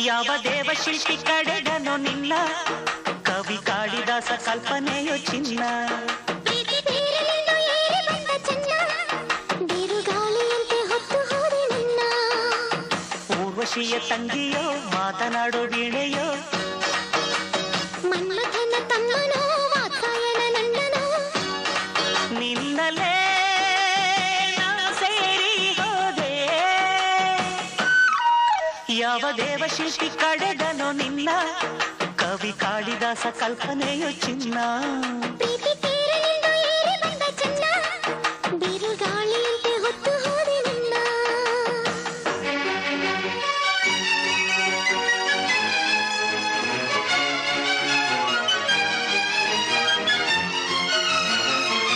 ಯಾವ ದೇವಶಿಲ್ಪಿ ಕಡೆಗನೋ ನಿನ್ನ ಕವಿ ಕಾಳಿದಾಸ ಕಲ್ಪನೆಯೋ ಚಿನ್ನ ಊರ್ವಶಿಯ ತಂಗಿಯೋ ಮಾತನಾಡೋ ವೀಣೆಯೋ ಮನ್ಮಥನ ತಮ್ಮನೋ ವಾತ್ಸಾಯನ ನಂದನೋ ನಿನ್ನಲೇ ನಾ ಸೇರಿ ಹೋದೆ ಯಾವ ದೇವಶಿಲ್ಪಿ ಕಡೆಗನೋ ನಿನ್ನ ಕವಿ ಕಾಳಿದಾಸ ಕಲ್ಪನೆಯೋ ಚಿನ್ನ